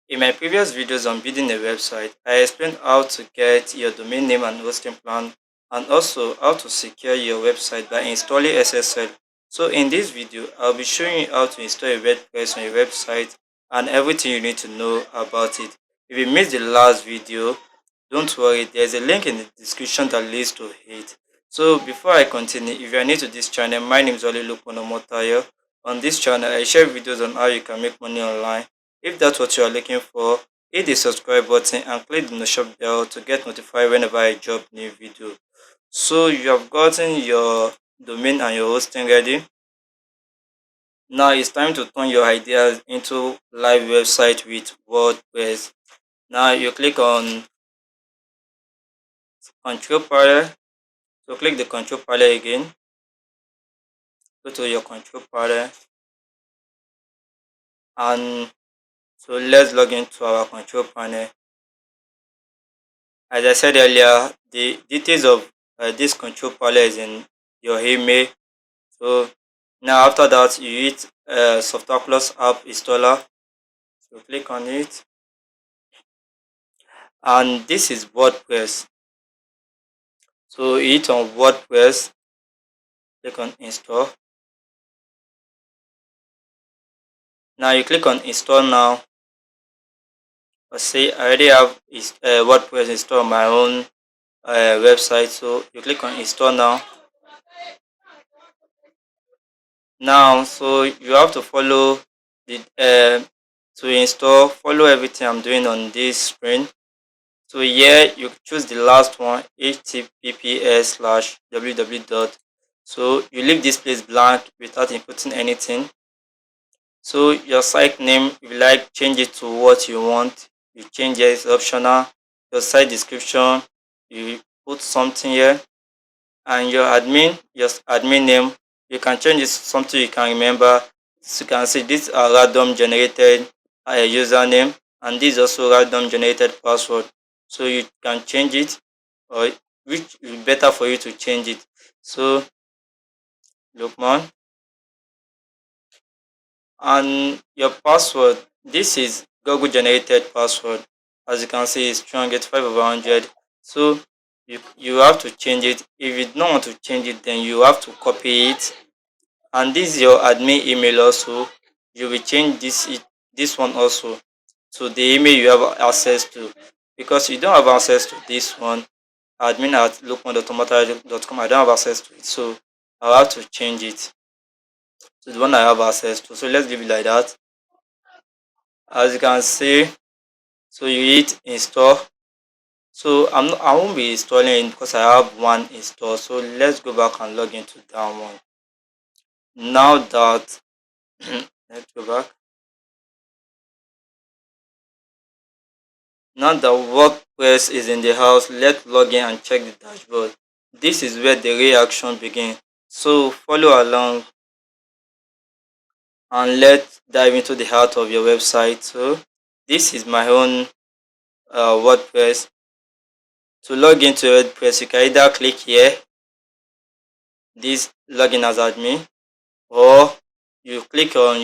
In my previous videos on building a website, I explained how to get your domain name and hosting plan, and also how to secure your website by installing SSL. So in this video, I'll be showing you how to install a WordPress on your website and everything you need to know about it. If you missed the last video, don't worry, there's a link in the description that leads to it. So before I continue, if you are new to this channel, my name is Oli Luponomotayo. On this channel, I share videos on how you can make money online. If that's what you are looking for, hit the subscribe button and click the notification bell to get notified whenever I drop new video. So you have gotten your domain and your hosting ready. Now it's time to turn your ideas into live website with WordPress. Now you click on control panel. So click the control panel again. Go to your control panel, and so let's log into our control panel. As I said earlier, the details of this control panel is in your email. So now after that, you hit Software Plus app installer. So click on it, and this is WordPress. So you hit on WordPress, click on install. Now you click on install now. Say I already have WordPress installed on my own website, so you click on install now. So you have to follow the to install, follow everything I'm doing on this screen. So here you choose the last one, https://www. So you leave this place blank without inputting anything. So your site name, if you like, change it to what you want. You change it, it's optional. Your site description, you put something here, and your admin name, you can change it to something you can remember. So you can see these are random generated username, and this is also random generated password. So you can change it, or which is better for you to change it. So Lukman, and your password, this is Google generated password. As you can see, it's 385 over 100. So you have to change it. If you don't want to change it, then you have to copy it, and this is your admin email also. You will change this one also to the email you have access to, because you don't have access to this one, admin@lukman.tomata.com. I don't have access to it, so I'll have to change it to the one I have access to. So let's leave it like that. As you can see, so you hit install. So I won't be installing it because I have one installed. So let's go back and log into that one. Now that let's go back. Now that WordPress is in the house, let's log in and check the dashboard. This is where the real action begins. So follow along and let's dive into the heart of your website. So this is my own WordPress. To log into WordPress, you can either click here, this login as admin, or you click on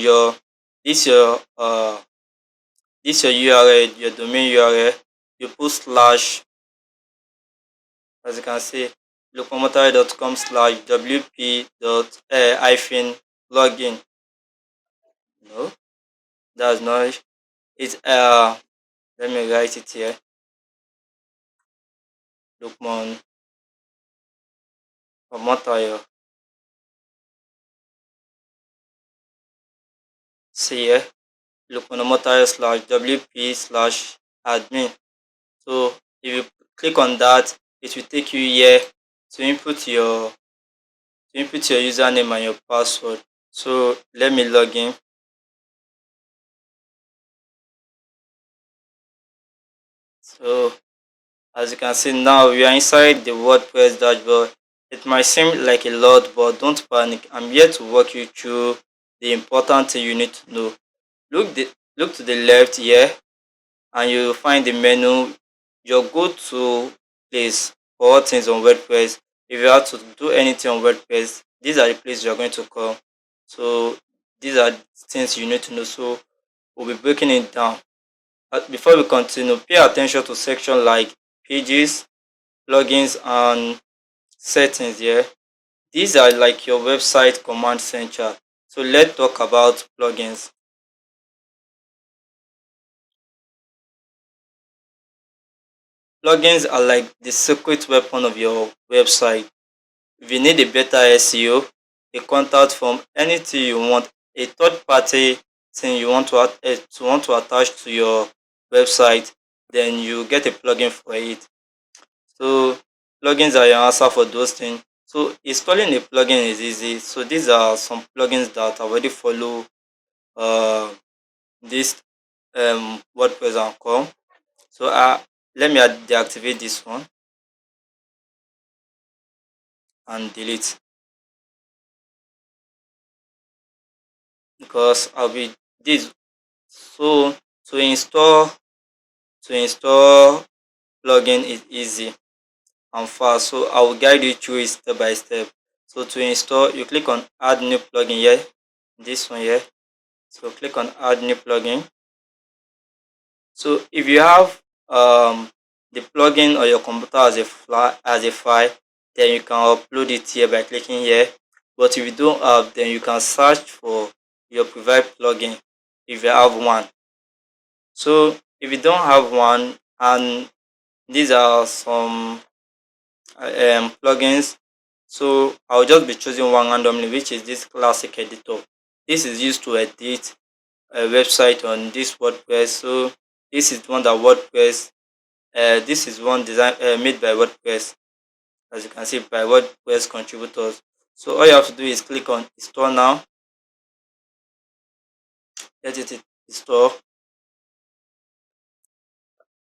this your URL, your domain URL. You put slash, as you can see, locomotive.com/wp.-login. No, that's not it. It's let me write it here. Lukman Omotayo. See here, Lukman Omotayo/wp/admin. So if you click on that, it will take you here to input your username and your password. So let me log in. So as you can see, now we are inside the WordPress dashboard. It might seem like a lot, but don't panic. I'm here to walk you through the important thing you need to know. Look to the left here, and you will find the menu, your go-to place for all things on WordPress. If you have to do anything on WordPress, these are the places you are going to come. So these are things you need to know. So we'll be breaking it down. before we continue, pay attention to section like pages, plugins, and settings here. These are like your website command center. So let's talk about plugins. Plugins are like the secret weapon of your website. If you need a better SEO, a contact form, anything you want, a third party thing you want to attach to your website, then you get a plugin for it. So plugins are your answer for those things. So installing a plugin is easy. So these are some plugins that already follow uh, this WordPress and com. So let me deactivate this one and delete, because I'll be this. So to install to install plugin is easy and fast. So I will guide you through it step by step. So to install, you click on add new plugin here, this one here. So click on add new plugin. So if you have the plugin on your computer as a file, then you can upload it here by clicking here. But if you don't have, then you can search for your preferred plugin if you have one. So if you don't have one, and these are some plugins, so I'll just be choosing one randomly, which is this classic editor. This is used to edit a website on this WordPress. So this is one that WordPress this is one design made by WordPress, as you can see, by WordPress contributors. So all you have to do is click on install now. Let it install.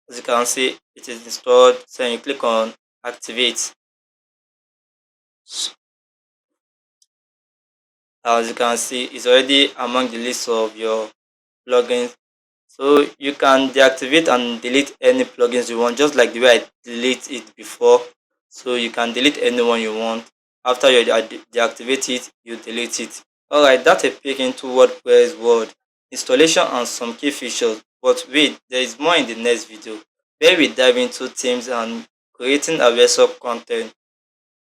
As you can see, it is installed. So you click on activate. As you can see, it's already among the list of your plugins. So you can deactivate and delete any plugins you want, just like the way I delete it before. So you can delete anyone you want. After you deactivate it, you delete it. Alright, that's a peek into WordPress world, installation and some key features. But wait, there is more in the next video, where we dive into themes and creating a website content.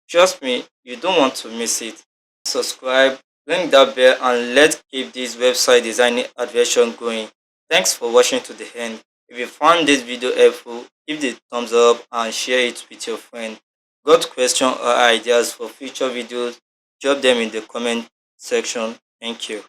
Trust me, you don't want to miss it. Subscribe, ring that bell, and let's keep this website designing adventure going. Thanks for watching to the end. If you found this video helpful, give it a thumbs up and share it with your friend. Got questions or ideas for future videos? Drop them in the comment section. Thank you.